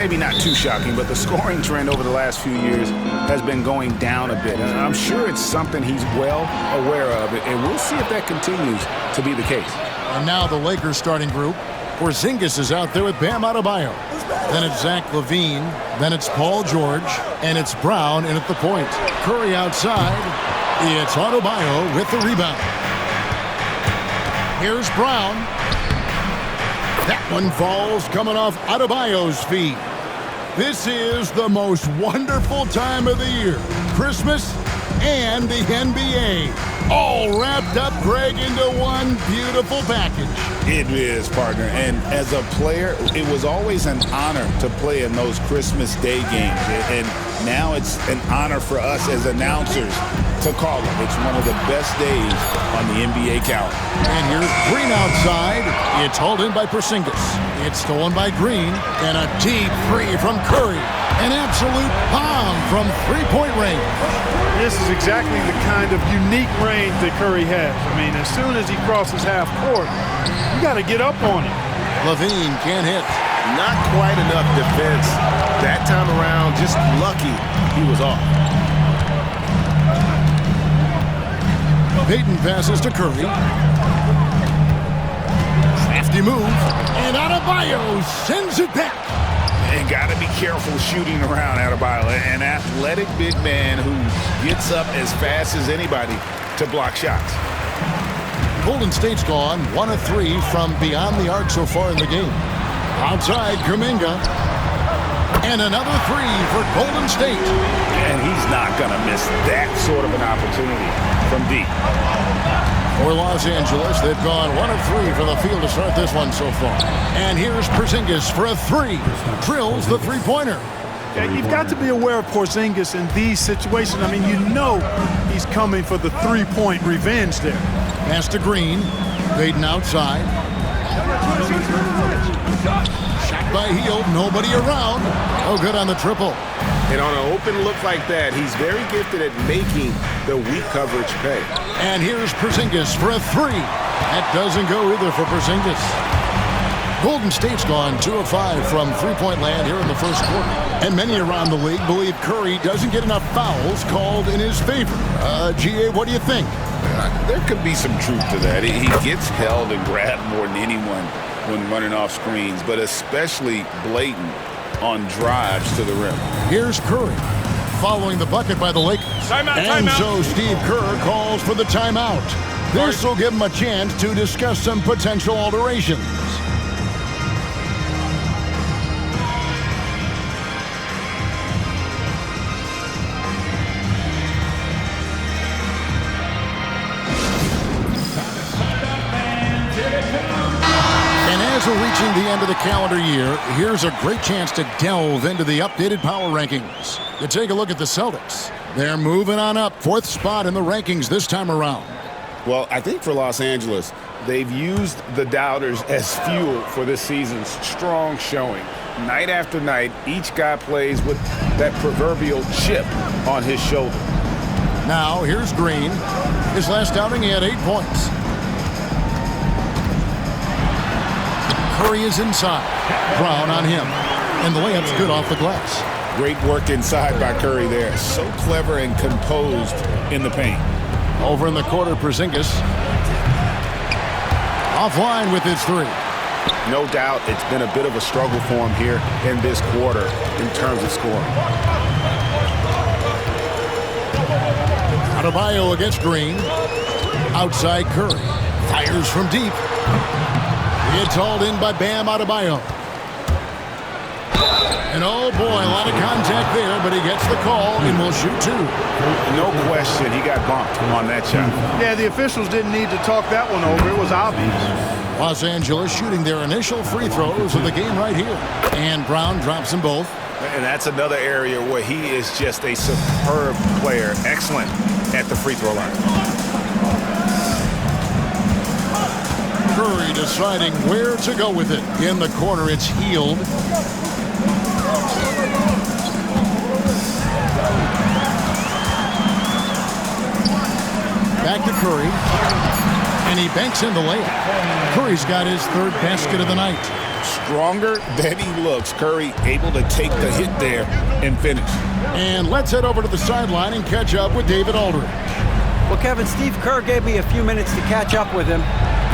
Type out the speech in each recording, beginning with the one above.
Maybe not too shocking, but the scoring trend over the last few years has been going down a bit. And I'm sure it's something he's well aware of, and we'll see if that continues to be the case. And now the Lakers starting group. Porzingis is out there with Bam Adebayo. Then it's Zach LaVine. Then it's Paul George. And it's Brown in at the point. Curry outside. It's Adebayo with the rebound. Here's Brown. That one falls coming off Adebayo's feet. This is the most wonderful time of the year. Christmas and the NBA. All wrapped up, Greg, into one beautiful package. It is, partner. And as a player, it was always an honor to play in those Christmas Day games. And now it's an honor for us as announcers to call them. It's one of the best days on the NBA calendar. And here's Green outside. It's hauled in by Porzingis. It's stolen by Green. And a deep three from Curry. An absolute bomb from three-point range. This is exactly the kind of unique range that Curry has. I mean, as soon as he crosses half court, you got to get up on him. LaVine can't hit. Not quite enough defense. That time around, just lucky he was off. Payton passes to Curry. Crafty move. And Adebayo sends it back. And got to be careful shooting around Adebayo. An athletic big man who gets up as fast as anybody to block shots. Golden State's gone 1 of 3 from beyond the arc so far in the game. Outside, Kuminga. And another three for Golden State. And he's not going to miss that sort of an opportunity from deep. For Los Angeles, they've gone 1 of 3 from the field to start this one so far. And here's Porzingis for a three. Drills the three-pointer. Yeah, you've got to be aware of Porzingis in these situations. I mean, you know he's coming for the three-point revenge there. Pass to Green. Payton outside. Shot by Hield. Nobody around. Oh, good on the triple. And on an open look like that, he's very gifted at making the weak coverage pay. And here's Porzingis for a three. That doesn't go either for Porzingis. Golden State's gone 2 of 5 from three-point land here in the first quarter. And many around the league believe Curry doesn't get enough fouls called in his favor. GA, what do you think? There could be some truth to that. He gets held and grabbed more than anyone when running off screens, but especially blatant on drives to the rim. Here's Curry following the bucket by the Lakers. Timeout. So Steve Kerr calls for the timeout. This will give him a chance to discuss some potential alterations. As we're reaching the end of the calendar year, here's a great chance to delve into the updated power rankings. You take a look at the Celtics. They're moving on up, 4th spot in the rankings this time around. Well, I think for Los Angeles, they've used the doubters as fuel for this season's strong showing. Night after night, each guy plays with that proverbial chip on his shoulder. Now, here's Green. His last outing, he had 8 points. Curry is inside. Brown on him. And the layup's good off the glass. Great work inside by Curry there. So clever and composed in the paint. Over in the corner, Porzingis. Offline with his three. No doubt it's been a bit of a struggle for him here in this quarter in terms of scoring. Adebayo against Green. Outside Curry. Fires from deep. It's hauled in by Bam Adebayo. And oh boy, a lot of contact there, but he gets the call and will shoot 2. No question, he got bumped on that shot. Yeah, the officials didn't need to talk that one over. It was obvious. Los Angeles shooting their initial free throws of the game right here. And Brown drops them both. And that's another area where he is just a superb player. Excellent at the free throw line. Curry deciding where to go with it. In the corner, it's Hield. Back to Curry. And he banks in the layup. Curry's got his 3rd basket of the night. Stronger than he looks. Curry able to take the hit there and finish. And let's head over to the sideline and catch up with David Aldridge. Well, Kevin, Steve Kerr gave me a few minutes to catch up with him.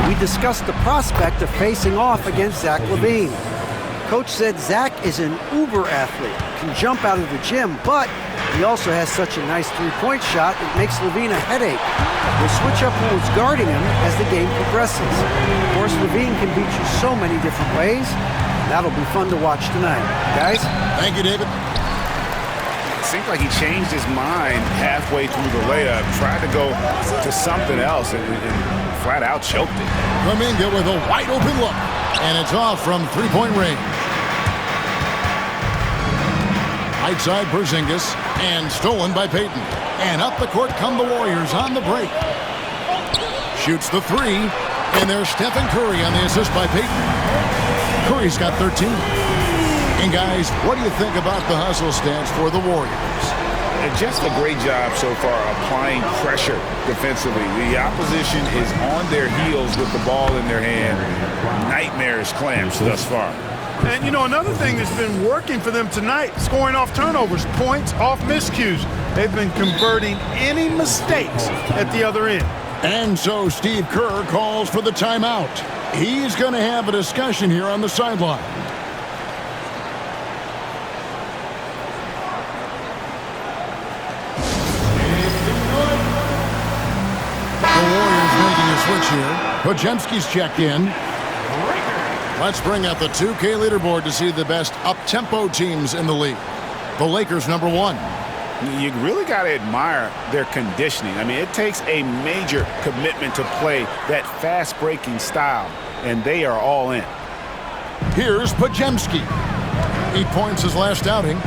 We discussed the prospect of facing off against Zach LaVine. Coach said Zach is an uber athlete, can jump out of the gym, but he also has such a nice three-point shot it makes LaVine a headache. We'll switch up who's guarding him as the game progresses. Of course, LaVine can beat you so many different ways. That'll be fun to watch tonight. Guys? Thank you, David. It seemed like he changed his mind halfway through the layup, tried to go to something else, and flat out choked it. Kuminga with a wide open look, and it's off from three-point range. Right side Porzingis, and stolen by Payton. And up the court come the Warriors on the break. Shoots the three, and there's Stephen Curry on the assist by Payton. Curry's got 13. And guys, what do you think about the hustle stats for the Warriors? Just a great job so far applying pressure defensively. The opposition is on their heels with the ball in their hand. Nightmarish clamps thus far. And, you know, another thing that's been working for them tonight, scoring off turnovers, points off miscues. They've been converting any mistakes at the other end. And so Steve Kerr calls for the timeout. He's going to have a discussion here on the sideline. The Warriors making a switch here. Podziemski's checked in. Let's bring out the 2K leaderboard to see the best up-tempo teams in the league. The Lakers, number 1. You really got to admire their conditioning. I mean, it takes a major commitment to play that fast-breaking style, and they are all in. Here's Podziemski. 8 points his last outing.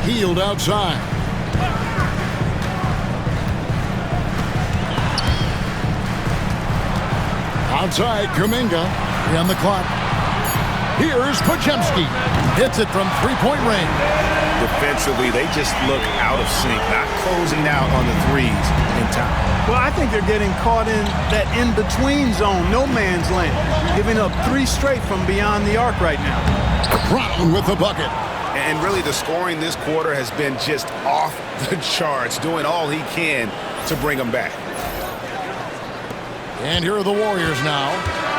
Healed outside. Outside, Kuminga. On the clock. Here's Podziemski. Hits it from three-point range. Defensively, they just look out of sync, not closing out on the threes in time. Well, I think they're getting caught in that in-between zone, no man's land, giving up 3 straight from beyond the arc right now. Brown with the bucket. And really, the scoring this quarter has been just off the charts, doing all he can to bring them back. And here are the Warriors now.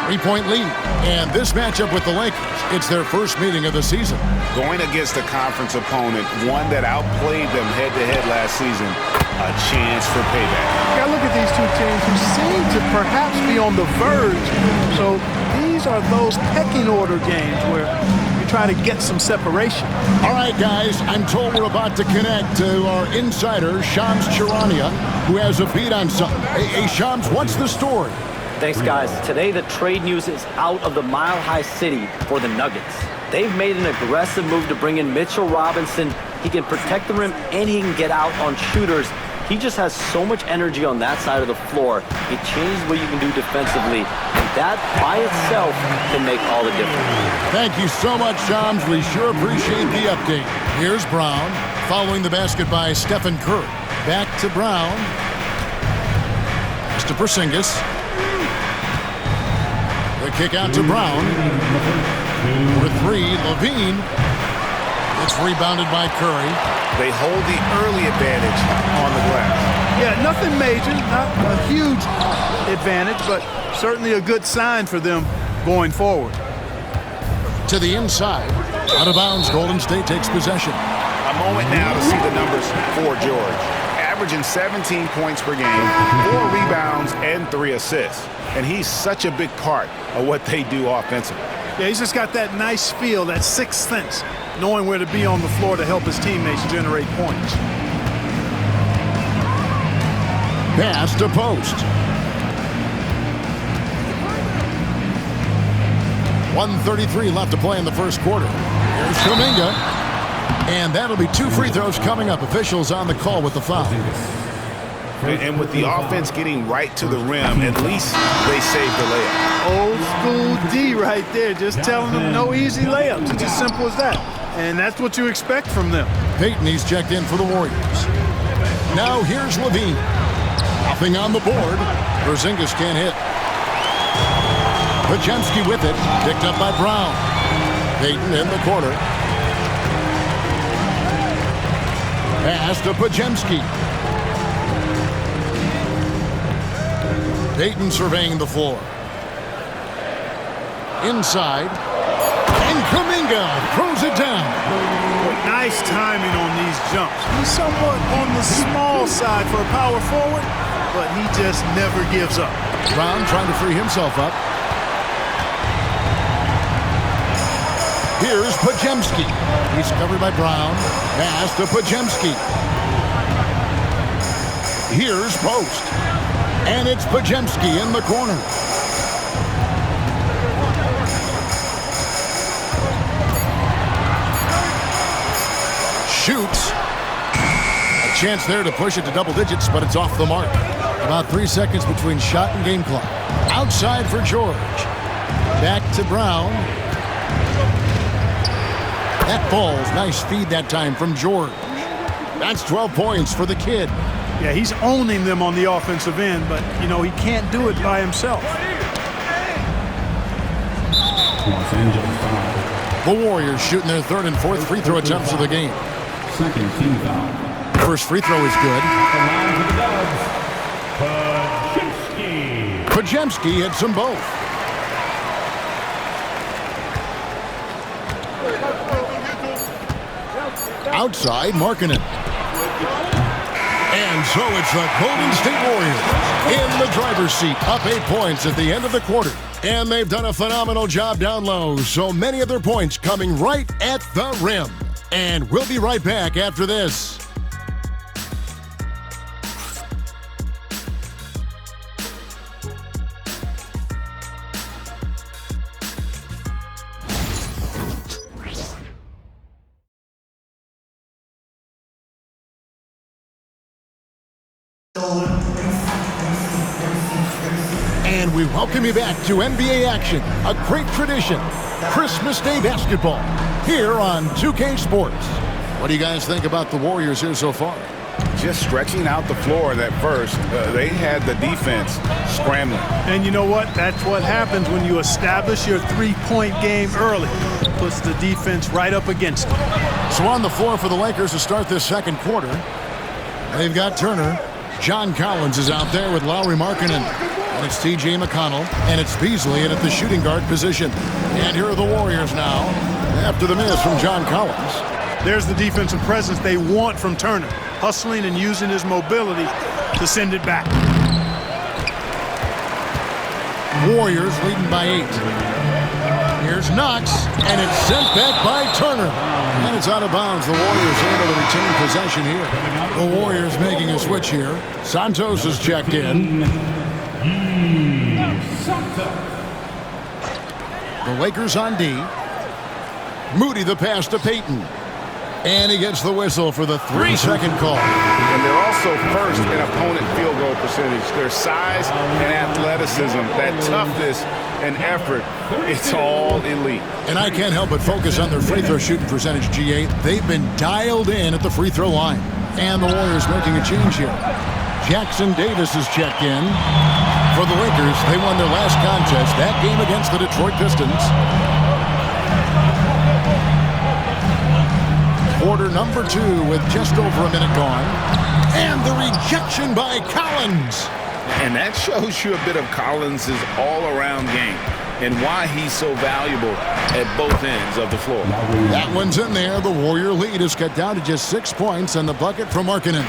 3-point lead. And this matchup with the Lakers, it's their first meeting of the season. Going against a conference opponent, one that outplayed them head-to-head last season, a chance for payback. You gotta look at these two teams who seem to perhaps be on the verge. So these are those pecking order games where you try to get some separation. All right, guys, I'm told we're about to connect to our insider, Shams Charania, who has a beat on something. Hey, Shams, what's the story? Thanks, guys. Today, the trade news is out of the Mile High City for the Nuggets. They've made an aggressive move to bring in Mitchell Robinson. He can protect the rim and he can get out on shooters. He just has so much energy on that side of the floor. It changes what you can do defensively. And that by itself can make all the difference. Thank you so much, Shams. We sure appreciate the update. Here's Brown, following the basket by Stephen Curry. Back to Brown. To Porzingis. The kick out to Brown. For 3, LaVine. It's rebounded by Curry. They hold the early advantage on the glass. Yeah, nothing major, not a huge advantage, but certainly a good sign for them going forward. To the inside. Out of bounds, Golden State takes possession. A moment now to see the numbers for George. Averaging 17 points per game, 4 rebounds, and 3 assists. And he's such a big part of what they do offensively. Yeah, he's just got that nice feel, that sixth sense, knowing where to be on the floor to help his teammates generate points. Pass to post. 1:33 left to play in the first quarter. Here's Kuminga. And that'll be 2 free throws coming up. Officials on the call with the foul. And with the offense getting right to the rim, at least they saved the layup. Old school D right there, just telling them no easy layups. It's as simple as that. And that's what you expect from them. Payton, he's checked in for the Warriors. Now here's LaVine. Nothing on the board. Porzingis can't hit. Podziemski with it. Picked up by Brown. Payton in the corner. Pass to Podziemski. Payton surveying the floor. Inside. And Kuminga throws it down. Nice timing on these jumps. He's somewhat on the small side for a power forward, but he just never gives up. Brown trying to free himself up. Here's Podziemski. He's covered by Brown. Pass to Podziemski. Here's Post. And it's Podziemski in the corner. Shoots. A chance there to push it to double digits, but it's off the mark. About 3 seconds between shot and game clock. Outside for George. Back to Brown. That falls. Nice feed that time from George. That's 12 points for the kid. Yeah, he's owning them on the offensive end, but, you know, he can't do it by himself. The Warriors shooting their third and fourth free throw attempts of the game. Second team foul. First free throw is good. Podziemski hits them both. Outside, Markkanen. And so it's the Golden State Warriors in the driver's seat, up 8 points at the end of the quarter. And they've done a phenomenal job down low, so many of their points coming right at the rim. And we'll be right back after this. And we welcome you back to NBA action, a great tradition, Christmas Day basketball, here on 2K Sports. What do you guys think about the Warriors here so far? Just stretching out the floor that first. They had the defense scrambling. And you know what? That's what happens when you establish your three-point game early. Puts the defense right up against it. So on the floor for the Lakers to start this second quarter, they've got Turner. John Collins is out there with Lauri Markkanen. And it's T.J. McConnell, and it's Beasley in at the shooting guard position. And here are the Warriors now, after the miss from John Collins. There's the defensive presence they want from Turner, hustling and using his mobility to send it back. Warriors leading by 8. Here's Knox, and it's sent back by Turner. And it's out of bounds. The Warriors able to retain possession here. The Warriors making a switch here. Santos is checked in. The Lakers on D. Moody the pass to Payton. And he gets the whistle for the 3-second call. And they're also first in opponent field goal percentage. Their size and athleticism, that toughness and effort, it's all elite. And I can't help but focus on their free throw shooting percentage, GA. They've been dialed in at the free throw line. And the Warriors making a change here. Jackson Davis is checked in. For the Lakers, they won their last contest, that game against the Detroit Pistons. Quarter number 2 with just over a minute gone. And the rejection by Collins. And that shows you a bit of Collins' all-around game and why he's so valuable at both ends of the floor. That one's in there. The Warrior lead is cut down to just 6 points and the bucket from Markkanen.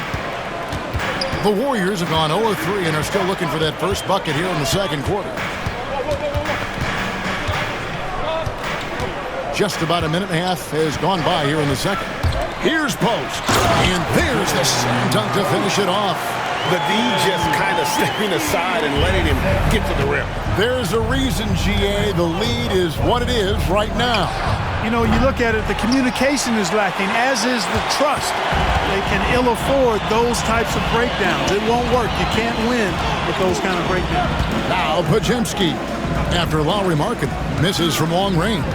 The Warriors have gone 0-3 and are still looking for that first bucket here in the second quarter. Just about a minute and a half has gone by here in the second. Here's Post. And there's the slam dunk to finish it off. The D just kind of stepping aside and letting him get to the rim. There's a reason, GA, the lead is what it is right now. You know, you look at it, the communication is lacking, as is the trust. They can ill afford those types of breakdowns. It won't work. You can't win with those kind of breakdowns. Now Podziemski, after Lauri Markkanen misses from long range.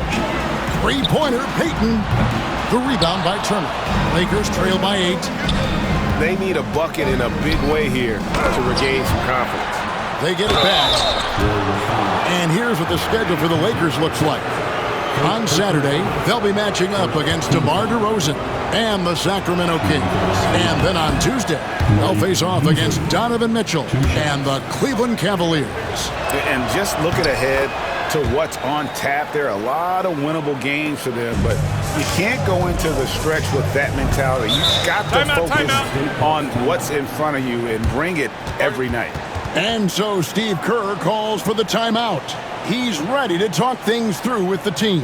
Three-pointer, Payton. The rebound by Turner. Lakers trail by 8. They need a bucket in a big way here to regain some confidence. They get it back. And here's what the schedule for the Lakers looks like. On Saturday, they'll be matching up against DeMar DeRozan and the Sacramento Kings. And then on Tuesday, they'll face off against Donovan Mitchell and the Cleveland Cavaliers. And just looking ahead to what's on tap, there are a lot of winnable games for them, but you can't go into the stretch with that mentality. You've got to focus on what's in front of you and bring it every night. And so Steve Kerr calls for the timeout. He's ready to talk things through with the team.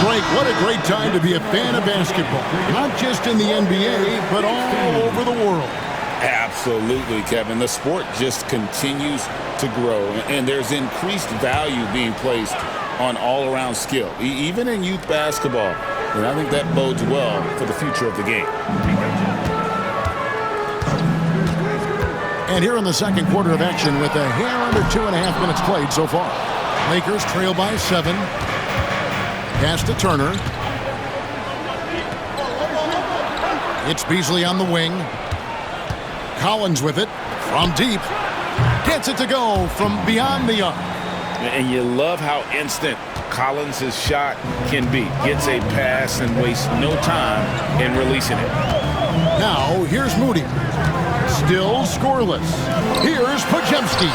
Blake, what a great time to be a fan of basketball. Not just in the NBA, but all over the world. Absolutely, Kevin. The sport just continues to grow, and there's increased value being placed on all-around skill, even in youth basketball. And I think that bodes well for the future of the game. And here in the second quarter of action with a hair under 2.5 minutes played so far. Lakers trail by 7. Pass to Turner. It's Beasley on the wing. Collins with it from deep. Gets it to go from beyond the arc. And you love how instant Collins' shot can be. Gets a pass and wastes no time in releasing it. Now, here's Moody. Still scoreless. Here's Podziemski.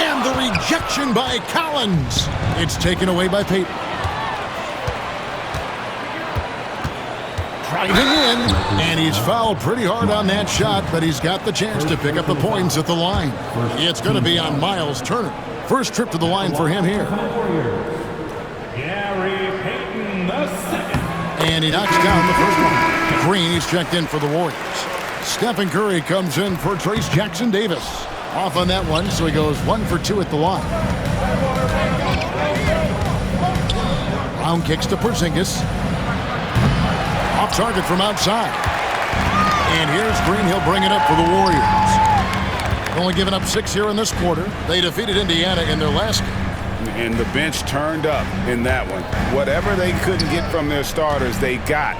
And the rejection by Collins. It's taken away by Payton. Driving in, and he's fouled pretty hard on that shot, but he's got the chance to pick up the points at the line. It's going to be on Miles Turner. First trip to the line for him here. Gary Payton, the second. And he knocks down the first one. Green, he's checked in for the Warriors. Stephen Curry comes in for Trace Jackson Davis. Off on that one, so he goes 1 for 2 at the line. Brown kicks to Porzingis. Off target from outside. And here's Green. He'll bring it up for the Warriors. Only giving up 6 here in this quarter. They defeated Indiana in their last game. And the bench turned up in that one. Whatever they couldn't get from their starters, they got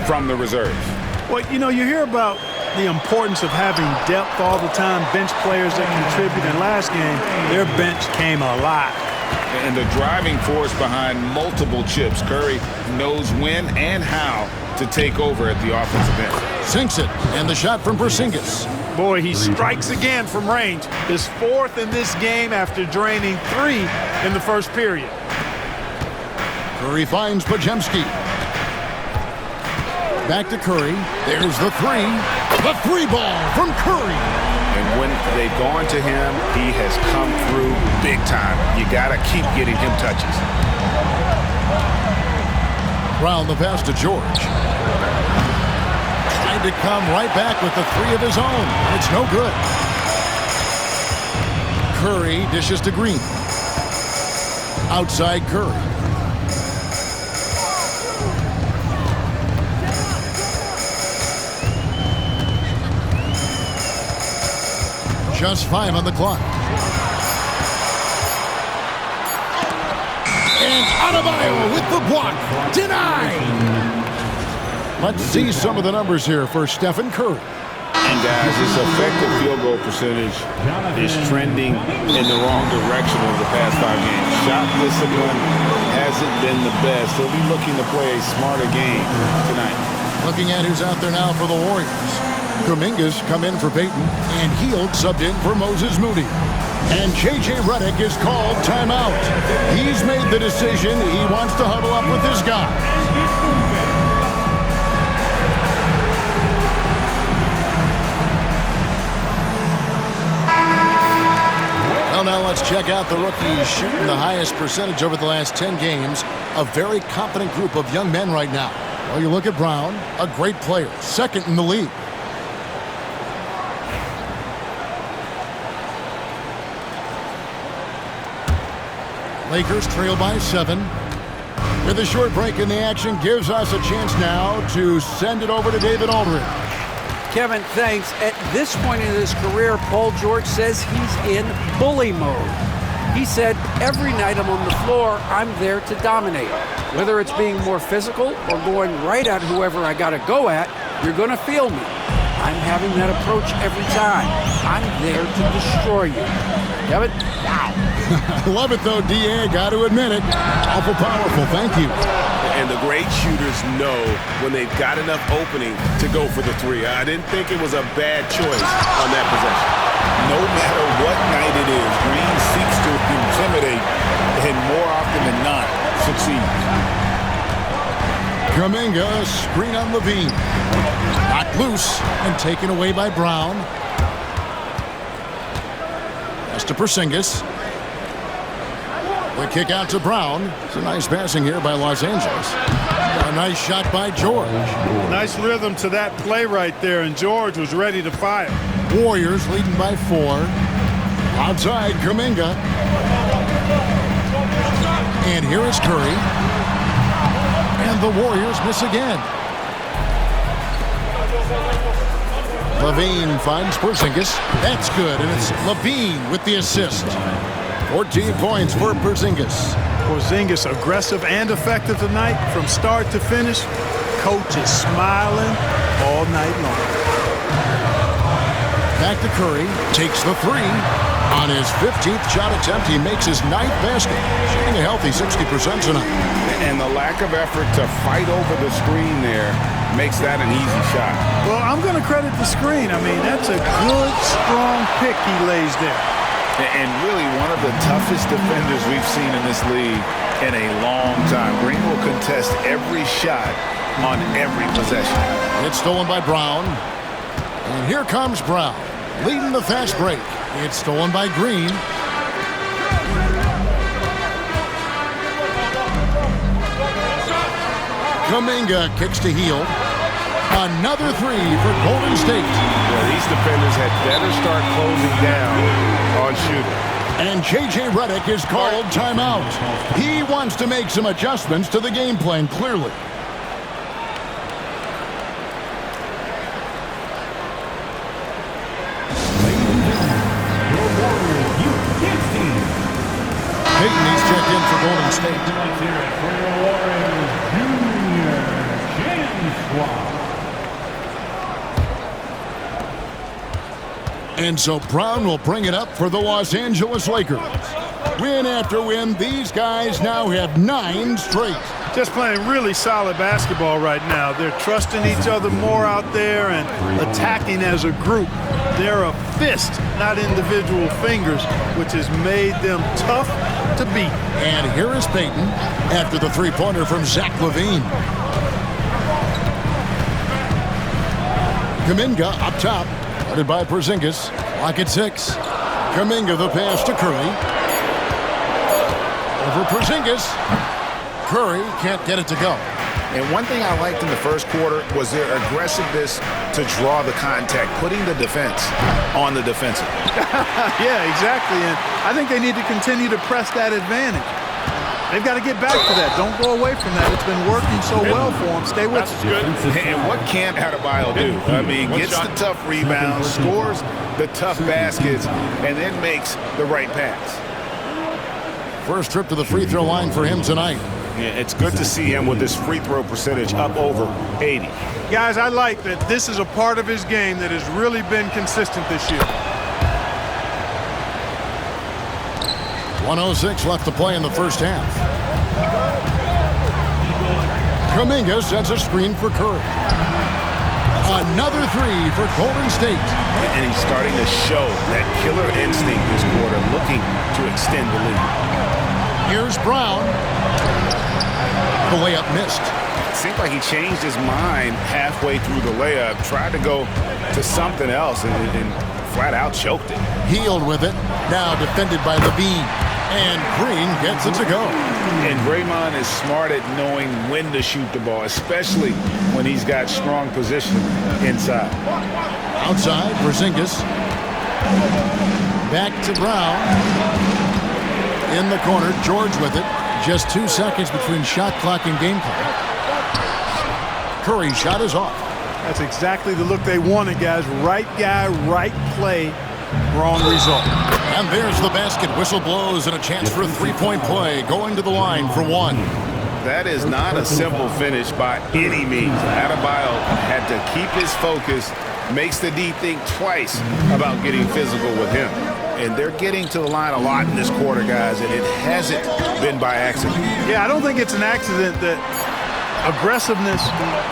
from the reserves. Well, you know, you hear about the importance of having depth all the time, bench players that contribute. In last game, their bench came alive. And the driving force behind multiple chips. Curry knows when and how to take over at the offensive end. Sinks it, and the shot from Porzingis. Boy, he strikes again from range. His 4th in this game after draining 3 in the first period. Curry finds Podziemski. Back to Curry. There's the 3. The 3 ball from Curry. And when they've gone to him, he has come through big time. You got to keep getting him touches. Brown the pass to George. Tried to come right back with the 3 of his own. It's no good. Curry dishes to Green. Outside Curry. Just 5 on the clock. And Adebayo with the block. Denied. Let's see some of the numbers here for Stephen Curry. And guys, his effective field goal percentage is trending in the wrong direction over the past 5 games. Shot discipline hasn't been the best. He'll be looking to play a smarter game tonight. Looking at who's out there now for the Warriors. Kuminga's come in for Payton, and Hield subbed in for Moses Moody. And J.J. Redick is called timeout. He's made the decision. He wants to huddle up with his guy. Well, now let's check out the rookies shooting the highest percentage over the last 10 games. A very confident group of young men right now. Well, you look at Brown, a great player, second in the league. Lakers trail by 7. With a short break in the action, gives us a chance now to send it over to David Aldridge. Kevin, thanks. At this point in his career, Paul George says he's in bully mode. He said, every night I'm on the floor, I'm there to dominate. Whether it's being more physical or going right at whoever I got to go at, you're going to feel me. I'm having that approach every time. I'm there to destroy you. Kevin? Wow. I love it, though, D.A. Got to admit it. Awful powerful. Thank you. And the great shooters know when they've got enough opening to go for the three. I didn't think it was a bad choice on that possession. No matter what night it is, Green seeks to intimidate and more often than not succeeds. Kuminga, screen on Levine. Knocked loose and taken away by Brown. Pass to Porzingis. The kick out to Brown. It's a nice passing here by Los Angeles. A nice shot by George. Nice rhythm to that play right there, and George was ready to fire. Warriors leading by 4. Outside, Kuminga. And here is Curry. And the Warriors miss again. Levine finds Porzingis. That's good, and it's Levine with the assist. 14 points for Porzingis. Porzingis aggressive and effective tonight from start to finish. Coach is smiling all night long. Back to Curry. Takes the 3. On his 15th shot attempt, he makes his 9th basket. Shooting a healthy 60% tonight. And the lack of effort to fight over the screen there makes that an easy shot. Well, I'm going to credit the screen. I mean, that's a good, strong pick he lays there. And really one of the toughest defenders we've seen in this league in a long time. Green will contest every shot on every possession. It's stolen by Brown. And here comes Brown, leading the fast break. It's stolen by Green. Kuminga kicks to Hield. Another 3 for Golden State. Yeah, these defenders had better start closing down on shooting. And J.J. Redick is called timeout. He wants to make some adjustments to the game plan, clearly. Peyton, he's checked in for Golden State. And so Brown will bring it up for the Los Angeles Lakers. Win after win, these guys now have 9 straight. Just playing really solid basketball right now. They're trusting each other more out there and attacking as a group. They're a fist, not individual fingers, which has made them tough to beat. And here is Peyton after the three-pointer from Zach LaVine. Kuminga up top, guarded by Porzingis. Lock at 6. Kuminga the pass to Curry. Over Porzingis. Curry can't get it to go. And one thing I liked in the first quarter was their aggressiveness to draw the contact, putting the defense on the defensive. Yeah, exactly. And I think they need to continue to press that advantage. They've got to get back to that. Don't go away from that. It's been working so well for them. Stay with it. And what can't Adebayo do? I mean, gets the tough rebounds, scores the tough baskets, and then makes the right pass. First trip to the free throw line for him tonight. Yeah, it's good to see him with his free throw percentage up over 80. Guys, I like that this is a part of his game that has really been consistent this year. 1:06 left to play in the first half. Kuminga sets a screen for Curry. Another 3 for Golden State. And he's starting to show that killer instinct this quarter, looking to extend the lead. Here's Brown. The layup missed. It seemed like he changed his mind halfway through the layup, tried to go to something else, and flat out choked it. Hield with it. Now defended by Levine. And Green gets it to go. And Draymond is smart at knowing when to shoot the ball, especially when he's got strong position inside. Outside, Porzingis. Back to Brown. In the corner, George with it. Just 2 seconds between shot clock and game clock. Curry's shot is off. That's exactly the look they wanted, guys. Right guy, right play. Wrong result. And there's the basket. Whistle blows and a chance for a three-point play. Going to the line for one. That is not a simple finish by any means. Adebayo had to keep his focus, makes the D think twice about getting physical with him. And they're getting to the line a lot in this quarter, guys, and it hasn't been by accident. Yeah, I don't think it's an accident that aggressiveness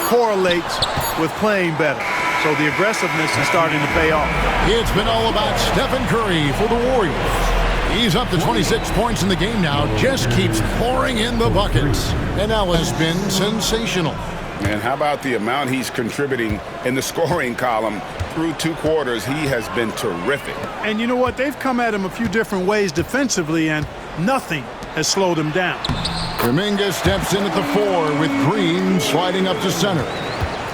correlates with playing better. So the aggressiveness is starting to pay off. It's been all about Stephen Curry for the Warriors. He's up to 26 points in the game now, just keeps pouring in the buckets. And now has been sensational. And how about the amount he's contributing in the scoring column? Through 2 quarters, he has been terrific. And you know what? They've come at him a few different ways defensively, and nothing has slowed him down. Kuminga steps in at the 4 with Green sliding up to center.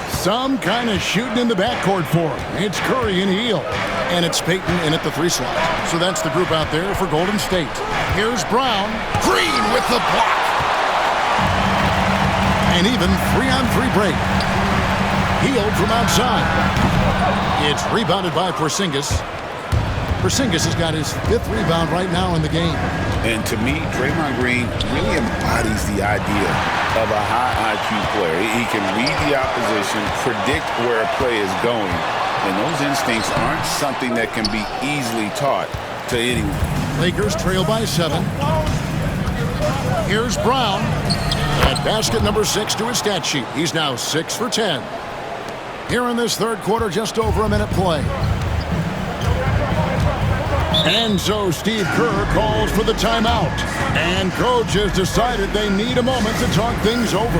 Some kind of shooting in the backcourt for him. It's Curry and Hield. And it's Payton in at the 3 slot. So that's the group out there for Golden State. Here's Brown. Green with the block. And even 3-on-3 break. Hield from outside. It's rebounded by Porzingis. Porzingis has got his 5th rebound right now in the game. And to me, Draymond Green really embodies the idea of a high IQ player. He can read the opposition, predict where a play is going, and those instincts aren't something that can be easily taught to anyone. Lakers trail by 7. Here's Brown. At basket number 6 to his stat sheet. He's now 6 for 10. Here in this 3rd quarter, just over a minute play. And so Steve Kerr calls for the timeout. And coach has decided they need a moment to talk things over.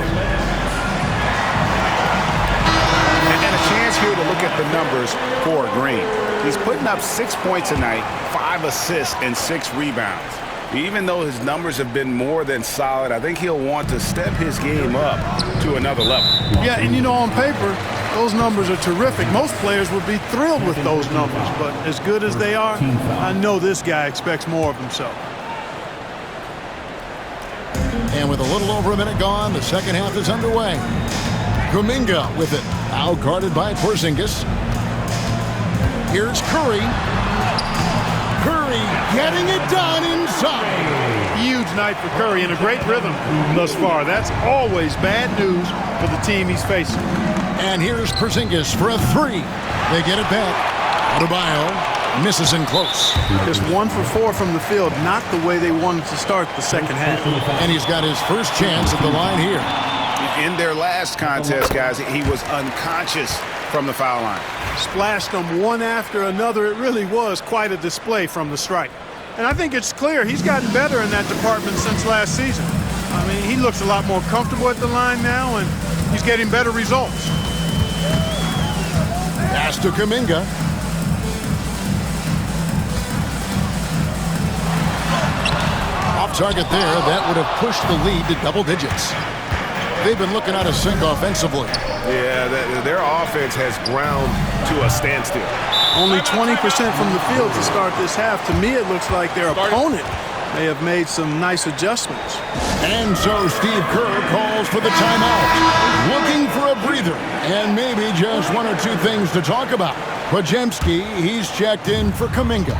And a chance here to look at the numbers for Green. He's putting up 6 points a night, 5 assists, and 6 rebounds. Even though his numbers have been more than solid, I think he'll want to step his game up to another level. Yeah, and you know, on paper, those numbers are terrific. Most players would be thrilled with those numbers, but as good as they are, I know this guy expects more of himself. And with a little over a minute gone, the second half is underway. Kuminga with it, now guarded by Porzingis. Here's Curry. Curry getting it done inside. Huge night for Curry and a great rhythm thus far. That's always bad news for the team he's facing. And here's Porzingis for a 3. They get it back. Adebayo misses in close. Just 1 for 4 from the field, not the way they wanted to start the second half. And he's got his first chance at the line here. In their last contest, guys, he was unconscious from the foul line. Splashed them one after another. It really was quite a display from the stripe. And I think it's clear he's gotten better in that department since last season. I mean, he looks a lot more comfortable at the line now, and he's getting better results. Pass to Kuminga. Off target there. That would have pushed the lead to double digits. They've been looking out of sync offensively. Yeah, their offense has ground to a standstill. Only 20% from the field to start this half. To me, it looks like their opponent may have made some nice adjustments. And so Steve Kerr calls for the timeout. Looking for a breather and maybe just 1 or 2 things to talk about. Podziemski, he's checked in for Kuminga.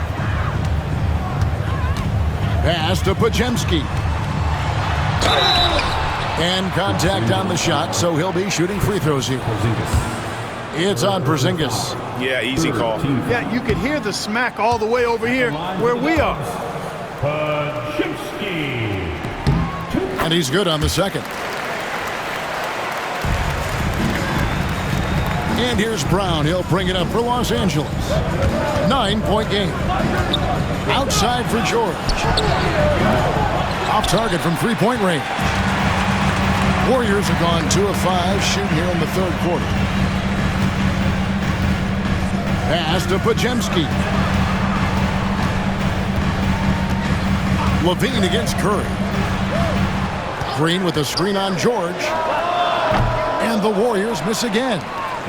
Pass to Podziemski. And contact on the shot, so he'll be shooting free throws here. It's on Porzingis. Yeah, easy call. Yeah, you could hear the smack all the way over here where we are. And he's good on the second. And here's Brown. He'll bring it up for Los Angeles. 9-point game. Outside for George. Off target from 3-point range. Warriors have gone 2 of 5 shooting here in the 3rd quarter. Pass to Podziemski. Levine against Curry. Green with a screen on George. And the Warriors miss again.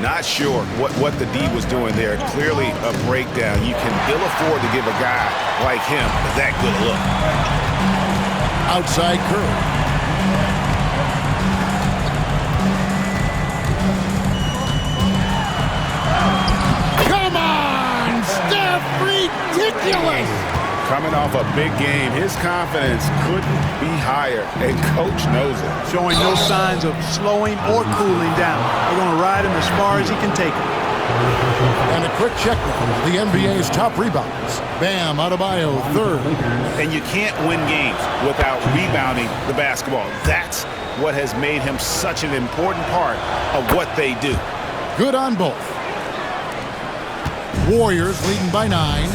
Not sure what the D was doing there. Clearly a breakdown. You can ill afford to give a guy like him that good look. Outside Curry. Come on! Steph, free Ridiculous! Coming off a big game, his confidence couldn't be higher, and Coach knows it. Showing no signs of slowing or cooling down. They're going to ride him as far as he can take him. And a quick check of the NBA's top rebounds. Bam Adebayo, third. And you can't win games without rebounding the basketball. That's what has made him such an important part of what they do. Good on both. Warriors leading by 9.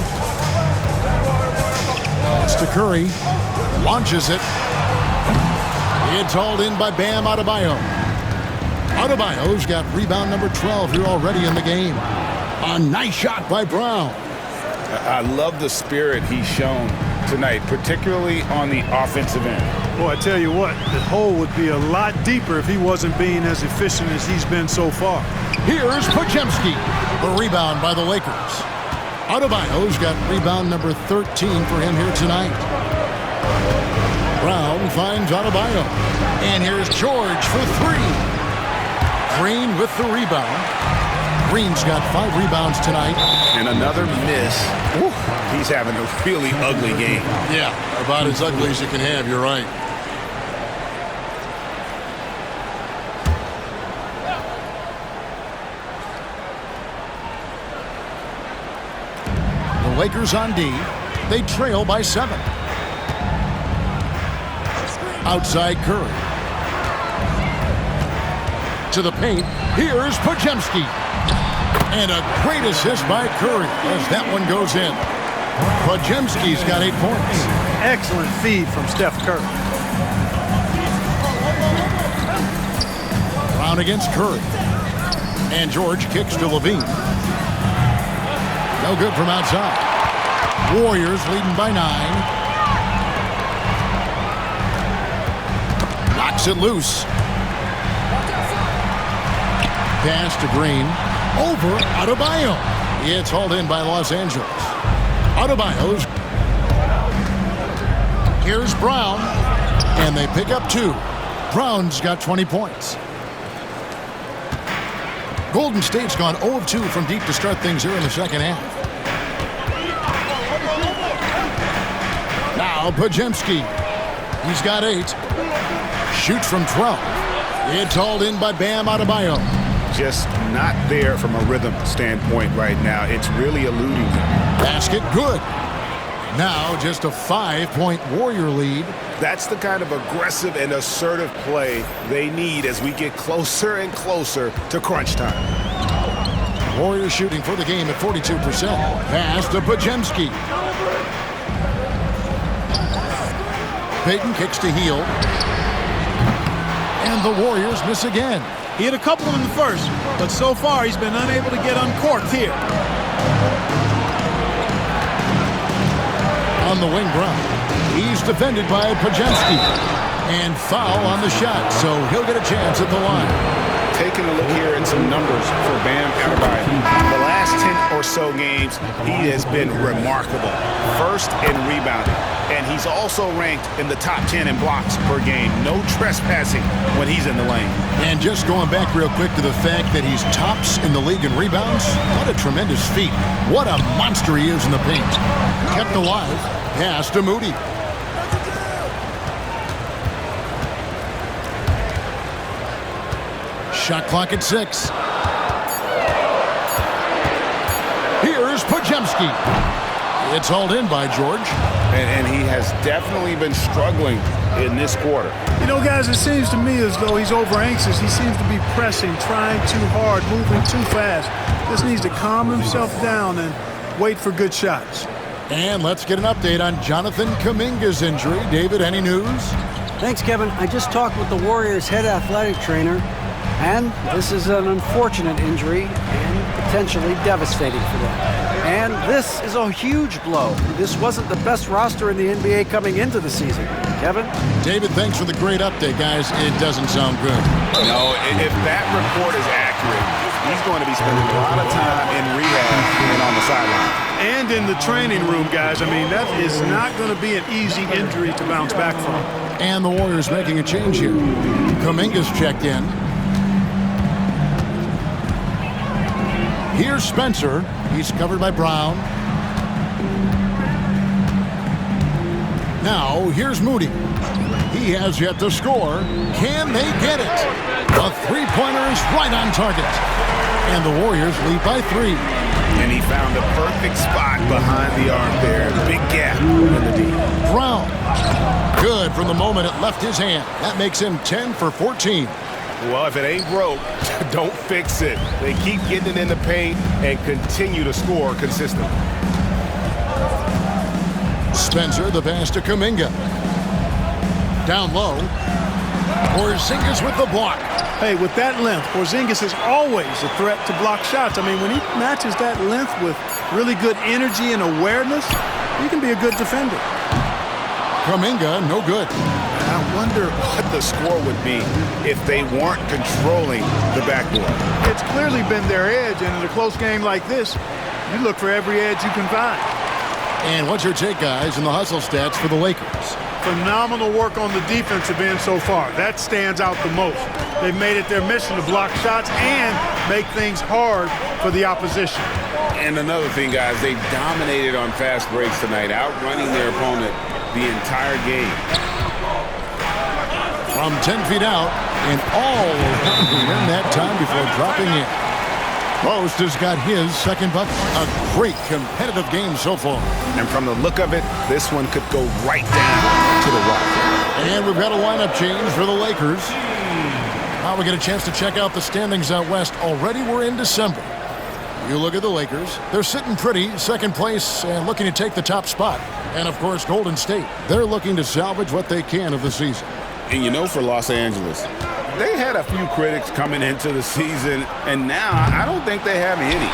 It's to Curry. Launches it. It's hauled in by Bam Adebayo. Adebayo's got rebound number 12 here already in the game. A nice shot by Brown. I love the spirit he's shown tonight, particularly on the offensive end. Boy, I tell you what, the hole would be a lot deeper if he wasn't being as efficient as he's been so far. Here's Podziemski. The rebound by the Lakers. Adebayo's got rebound number 13 for him here tonight. Brown finds Adebayo. And here's George for 3. Green with the rebound. Green's got 5 rebounds tonight. And another miss. Woo. He's having a really ugly game. Yeah, about as ugly as you can have, you're right. The Lakers on D. They trail by 7. Outside Curry. To the paint. Here's Podziemski. And a great assist by Curry as that one goes in. Podziemski's got 8 points. Excellent feed from Steph Curry. Brown against Curry. And George kicks to Levine. No good from outside. Warriors leading by 9. Knocks it loose. Pass to Green. Over Adebayo. It's hauled in by Los Angeles. Adebayo's. Here's Brown. And they pick up 2. Brown's got 20 points. Golden State's gone 0 of 2 from deep to start things here in the second half. Now Podziemski. He's got 8. Shoots from 12. It's hauled in by Bam Adebayo. Just not there from a rhythm standpoint right now. It's really eluding him. Basket good. Now just a 5-point Warrior lead. That's the kind of aggressive and assertive play they need as we get closer and closer to crunch time. Warriors shooting for the game at 42%. Pass to Podziemski. Payton kicks to Hield. And the Warriors miss again. He hit a couple in the first, but so far he's been unable to get uncorked here. On the wing, Brown. He's defended by Podziemski. And foul on the shot, so he'll get a chance at the line. Taking a look here at some numbers for Bam Adebayo. The last 10 or so games, he has been remarkable. First in rebounding, and he's also ranked in the top 10 in blocks per game. No trespassing when he's in the lane. And just going back real quick to the fact that he's tops in the league in rebounds, what a tremendous feat. What a monster he is in the paint. Kept alive. Pass to Moody. Shot clock at 6. Here's Podziemski. It's hauled in by George. And he has definitely been struggling in this quarter. You know, guys, it seems to me as though he's over anxious. He seems to be pressing, trying too hard, moving too fast. Just needs to calm himself down and wait for good shots. And let's get an update on Jonathan Kuminga's injury. David, any news? Thanks, Kevin. I just talked with the Warriors' head athletic trainer, and this is an unfortunate injury and potentially devastating for them. And this is a huge blow. This wasn't the best roster in the NBA coming into the season. Kevin? David, thanks for the great update, guys. It doesn't sound good. No, if that report is accurate, he's going to be spending a lot of time in rehab and on the sideline. And in the training room, guys. I mean, that is not going to be an easy injury to bounce back from. And the Warriors making a change here. Kuminga's checked in. Here's Spencer. He's covered by Brown. Now, here's Moody. He has yet to score. Can they get it? The three-pointer is right on target. And the Warriors lead by 3. And he found the perfect spot behind the arc there. Big gap in the D. Brown. Good from the moment it left his hand. That makes him 10 for 14. Well, if it ain't broke, don't fix it. They keep getting it in the paint and continue to score consistently. Spencer, the pass to Kuminga. Down low. Porzingis with the block. Hey, with that length, Porzingis is always a threat to block shots. I mean, when he matches that length with really good energy and awareness, he can be a good defender. Kuminga, no good. I wonder what the score would be if they weren't controlling the backboard. It's clearly been their edge, and in a close game like this, you look for every edge you can find. And what's your take, guys, in the hustle stats for the Lakers? Phenomenal work on the defensive end so far. That stands out the most. They've made it their mission to block shots and make things hard for the opposition. And another thing, guys, they dominated on fast breaks tonight, outrunning their opponent the entire game. From 10 feet out, and all in that time before dropping in. Most has got his second bucket. A great competitive game so far. And from the look of it, this one could go right down to the wire. And we've got a lineup change for the Lakers. Now we get a chance to check out the standings out west. Already we're in December. You look at the Lakers. They're sitting pretty, second place, and looking to take the top spot. And, of course, Golden State. They're looking to salvage what they can of the season. And you know, for Los Angeles, they had a few critics coming into the season, and now I don't think they have any.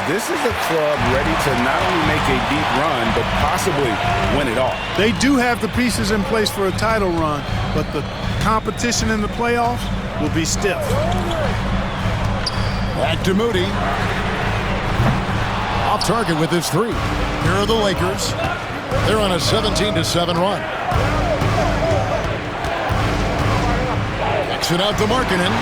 This is a club ready to not only make a deep run, but possibly win it all. They do have the pieces in place for a title run, but the competition in the playoffs will be stiff. Back to Moody. Off target with his 3. Here are the Lakers. They're on a 17-7 run. It out to Markkanen.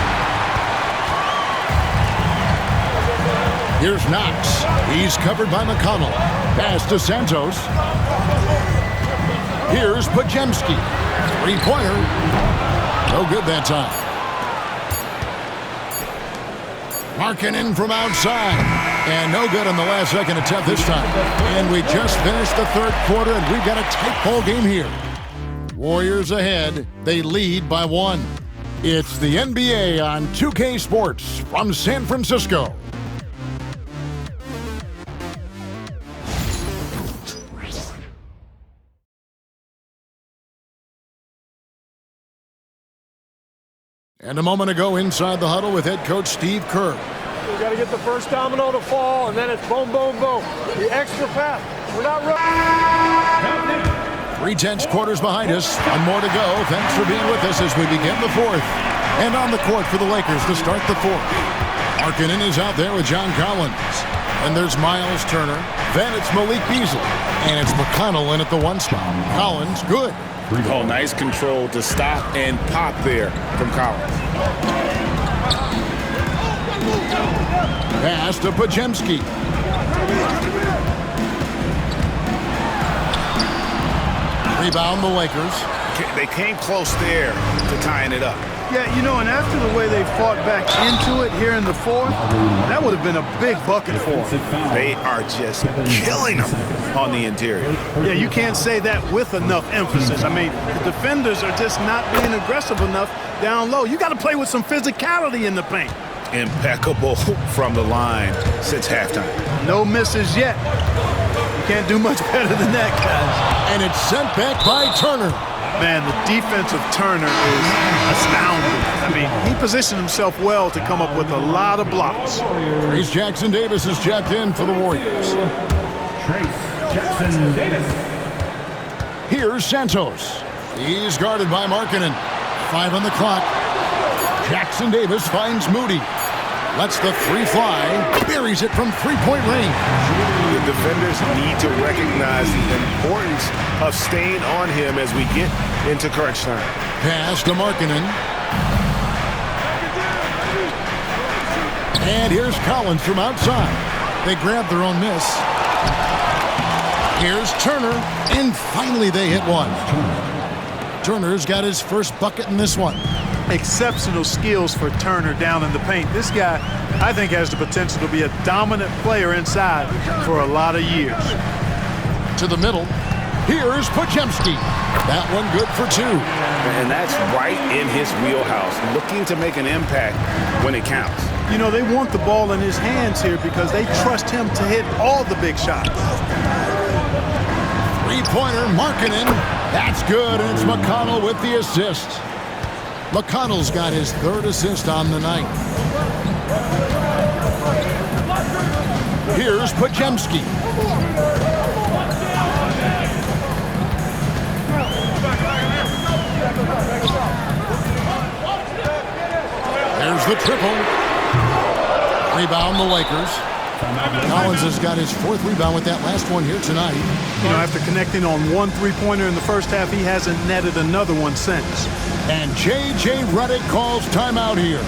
Here's Knox. He's covered by McConnell. Pass to Santos. Here's Podziemski. Three-pointer. No good that time. Markkanen from outside. And no good on the last second attempt this time. And we just finished the third quarter, and we've got a tight ball game here. Warriors ahead. They lead by 1. It's the NBA on 2K Sports from San Francisco. And a moment ago inside the huddle with head coach Steve Kerr. We got to get the first domino to fall, and then it's boom, boom, boom. The extra pass. We're not running. 3 tenths quarters behind us. One more to go. Thanks for being with us as we begin the fourth. And on the court for the Lakers to start the fourth. Markkanen is out there with John Collins. And there's Miles Turner. Then it's Malik Beasley. And it's McConnell in at the 1 spot. Collins, good. Oh, nice control to stop and pop there from Collins. Pass to Podziemski. Rebound the Lakers. They came close there to tying it up. Yeah, you know, and after the way they fought back into it here in the fourth, that would have been a big bucket for them. They are just killing them on the interior. Yeah, you can't say that with enough emphasis. I mean, the defenders are just not being aggressive enough down low. You got to play with some physicality in the paint. Impeccable from the line since halftime. No misses yet. You can't do much better than that, guys. And it's sent back by Turner. Man, the defense of Turner is astounding. I mean, he positioned himself well to come up with a lot of blocks. Trace Jackson Davis is checked in for the Warriors. Trace Jackson Davis. Here's Santos. He's guarded by Markkanen. 5 on the clock. Jackson Davis finds Moody. Lets the 3 fly. Buries it from 3-point range. The defenders need to recognize the importance of staying on him as we get into crunch time. Pass to Markkanen. And here's Collins from outside. They grab their own miss. Here's Turner, and finally they hit one. Turner's got his first bucket in this one. Exceptional skills for Turner down in the paint. This guy, I think, has the potential to be a dominant player inside for a lot of years. To the middle. Here's Podziemski. That one good for two. And that's right in his wheelhouse, looking to make an impact when it counts. You know, they want the ball in his hands here because they trust him to hit all the big shots. Three-pointer, Markkanen. That's good, and it's McConnell with the assist. McConnell's got his third assist on the night. Here's Podziemski. There's the triple. Rebound the Lakers. Collins has got his fourth rebound with that last one here tonight. You know, after connecting on one three-pointer in the first half, he hasn't netted another one since. And J.J. Redick calls timeout here.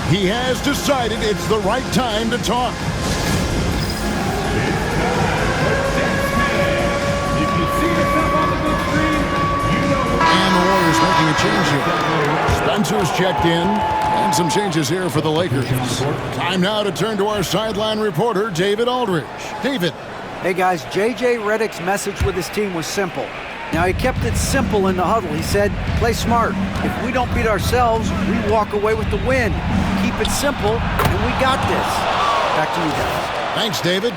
He has decided it's the right time to talk. And the Warriors making a change here. Spencer's checked in. And some changes here for the Lakers. Time now to turn to our sideline reporter, David Aldridge. David. Hey, guys, J.J. Redick's message with his team was simple. Now, he kept it simple in the huddle. He said, play smart. If we don't beat ourselves, we walk away with the win. Keep it simple, and we got this. Back to you guys. Thanks, David.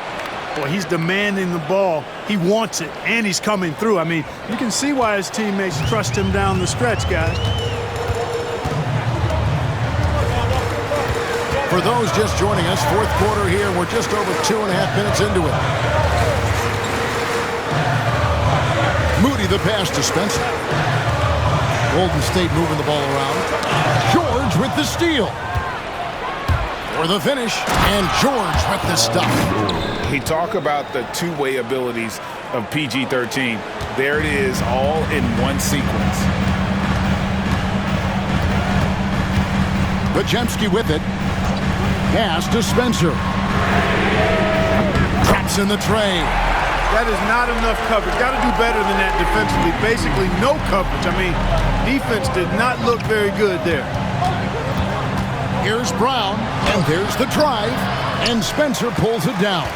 Well, he's demanding the ball. He wants it, and he's coming through. I mean, you can see why his teammates trust him down the stretch, guys. For those just joining us, fourth quarter here. We're just over 2.5 minutes into it. Moody the pass to Spencer. Golden State moving the ball around. George with the steal. For the finish, and George with the stop. He talk about the two-way abilities of PG-13. There it is, all in one sequence. Podziemski with it. Pass to Spencer. Traps in the tray. That is not enough coverage. Got to do better than that defensively. Basically no coverage. I mean, defense did not look very good there. Here's Brown, and there's the drive, and Spencer pulls it down.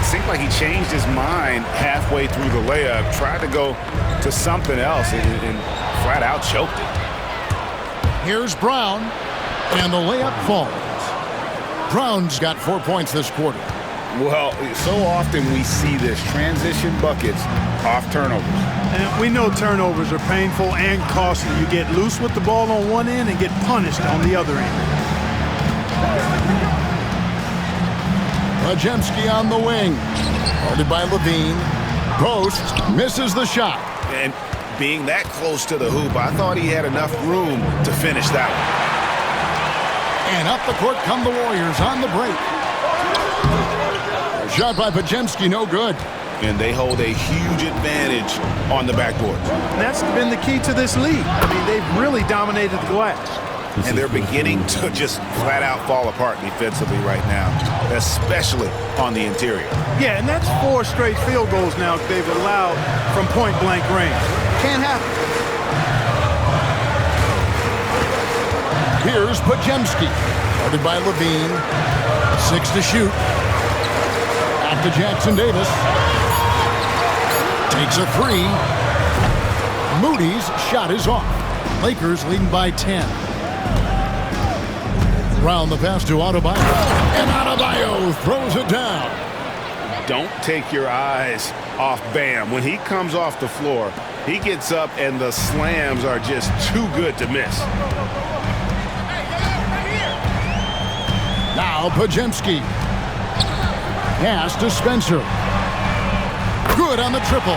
It seemed like he changed his mind halfway through the layup, tried to go to something else, and flat out choked it. Here's Brown, and the layup falls. Brown's got 4 points this quarter. Well, so often we see this, transition buckets off turnovers. And we know turnovers are painful and costly. You get loose with the ball on one end and get punished on the other end. Podziemski on the wing. Guarded by Levine. Post misses the shot. And being that close to the hoop, I thought he had enough room to finish that one. And up the court come the Warriors on the break. Shot by Podziemski, no good. And they hold a huge advantage on the backboard. And that's been the key to this league. I mean, they've really dominated the glass. And they're beginning to just flat out fall apart defensively right now, especially on the interior. Yeah, and that's 4 straight field goals now they've allowed from point-blank range. Can't happen. Here's Podziemski, guarded by Levine. 6 to shoot. Back to Jackson Davis. Takes a 3. Moody's shot is off. Lakers leading by 10. Round the pass to Adebayo. And Adebayo throws it down. Don't take your eyes off Bam. When he comes off the floor, he gets up and the slams are just too good to miss. Now Podziemski. Pass to Spencer. Good on the triple.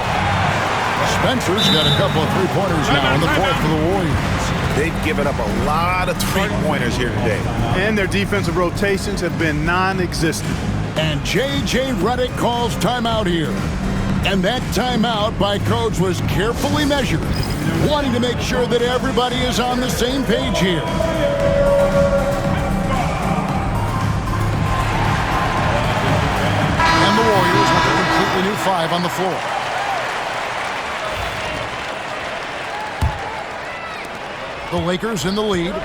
Spencer's got a couple of three-pointers now in the fourth for the Warriors. They've given up a lot of three-pointers here today. And their defensive rotations have been non-existent. And J.J. Redick calls timeout here. And that timeout by Coach was carefully measured, wanting to make sure that everybody is on the same page here. And the Warriors with a completely new 5 on the floor. The Lakers in the lead.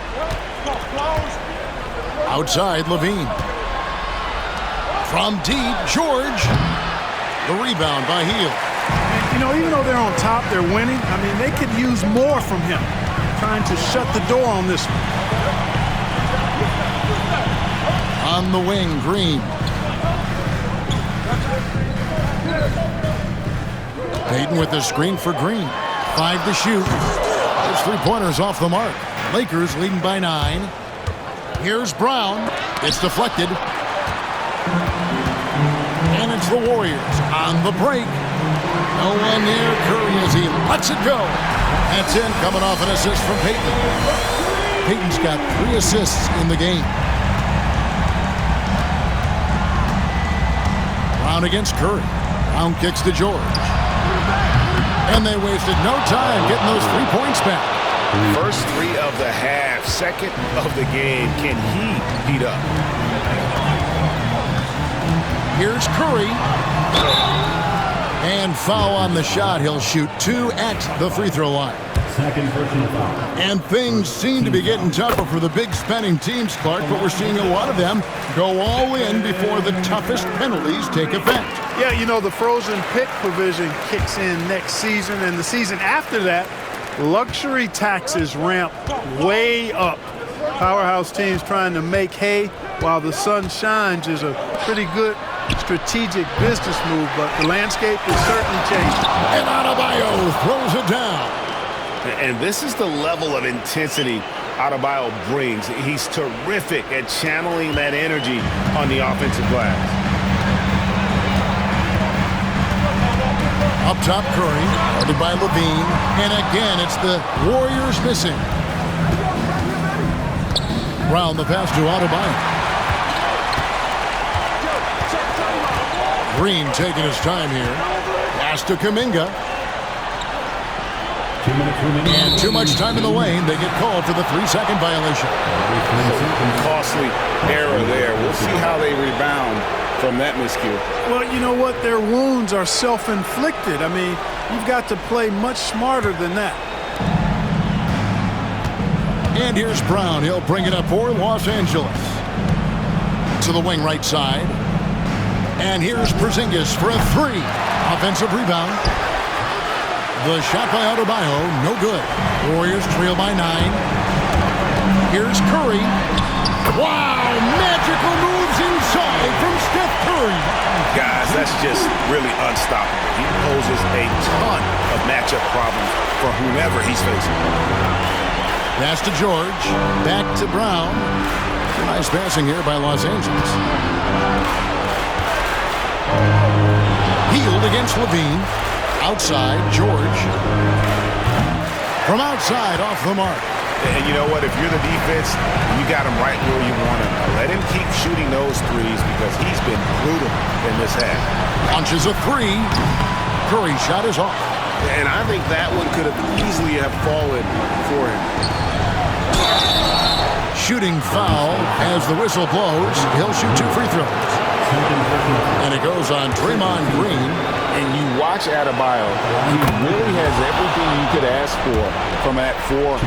Outside, Levine. From deep, George. The rebound by Hield. You know, even though they're on top, they're winning. I mean, they could use more from him. Trying to shut the door on this one. On the wing, Green. Payton with the screen for Green. 5 to shoot. His three-pointers off the mark. Lakers leading by 9. Here's Brown. It's deflected. And it's the Warriors on the break. No one near Curry as he lets it go. That's in, coming off an assist from Payton. Payton's got 3 assists in the game. Brown against Curry. Brown kicks to George. And they wasted no time getting those 3 points back. First 3 of the half, second of the game. Can he heat up? Here's Curry. And foul on the shot. He'll shoot 2 at the free throw line. Second personal foul. And things seem to be getting tougher for the big spending teams, Clark, but we're seeing a lot of them go all in before the toughest penalties take effect. Yeah, you know, the frozen pick provision kicks in next season, and the season after that, luxury taxes ramp way up. Powerhouse teams trying to make hay while the sun shines is a pretty good strategic business move, but the landscape is certainly changing. And Adebayo throws it down. And this is the level of intensity Adebayo brings. He's terrific at channeling that energy on the offensive glass. Up top, Curry, guarded by Levine. And again, it's the Warriors missing. Brown the pass to Adebayo. Green taking his time here. Pass to Kuminga. 2 minutes remaining. And too much time in the lane. They get called for the 3-second violation. Costly error there. We'll see how they rebound from that miscue. Well, you know what? Their wounds are self-inflicted. I mean, you've got to play much smarter than that. And here's Brown. He'll bring it up for Los Angeles. To the wing right side. And here's Porzingis for a 3. Offensive rebound. The shot by Adebayo, no good. Warriors trail by 9. Here's Curry. Wow, magical moves inside from Steph Curry. Guys, that's just really unstoppable. He poses a ton of matchup problems for whomever he's facing. Pass to George. Back to Brown. Nice passing here by Los Angeles. Hield against Levine. Outside, George. From outside, off the mark. And you know what? If you're the defense, you got him right where you want him. Let him keep shooting those threes because he's been brutal in this half. Launches a 3. Curry's shot is off. And I think that one could have easily have fallen for him. Shooting foul as the whistle blows. He'll shoot 2 free throws. And it goes on Draymond Green. And you watch Adebayo, he really has everything you could ask for from that 4-5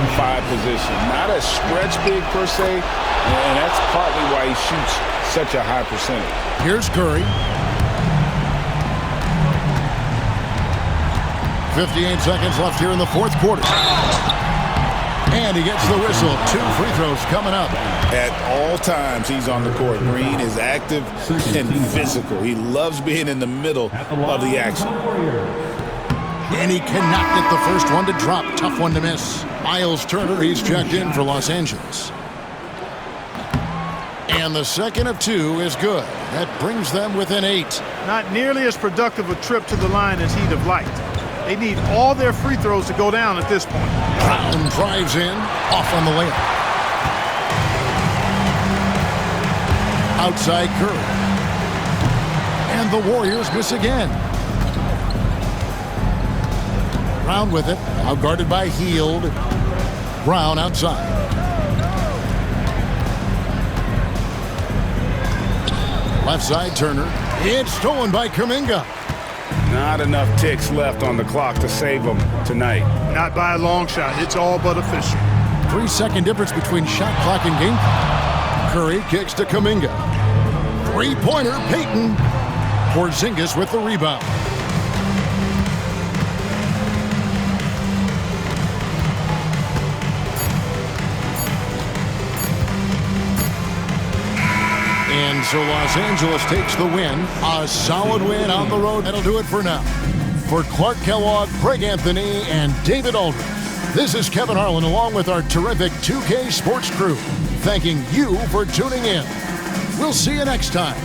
position. Not a stretch big per se, and that's partly why he shoots such a high percentage. Here's Curry. 58 seconds left here in the 4th quarter. And he gets the whistle. 2 free throws coming up. At all times, he's on the court. Green is active and physical. He loves being in the middle of the action. And he cannot get the first one to drop. Tough one to miss. Miles Turner, he's checked in for Los Angeles. And the second of 2 is good. That brings them within 8. Not nearly as productive a trip to the line as he'd have liked. They need all their free throws to go down at this point. Brown drives in, off on the layup. Outside Curry. And the Warriors miss again. Brown with it, now guarded by Hield. Brown outside. Left side Turner. It's stolen by Kuminga. Not enough ticks left on the clock to save them tonight. Not by a long shot. It's all but official. 3-second difference between shot clock and game clock. Curry kicks to Kuminga. Three-pointer, Payton. Porzingis with the rebound. And so Los Angeles takes the win. A solid win on the road. That'll do it for now. For Clark Kellogg, Greg Anthony, and David Aldridge, this is Kevin Harlan along with our terrific 2K Sports crew, thanking you for tuning in. We'll see you next time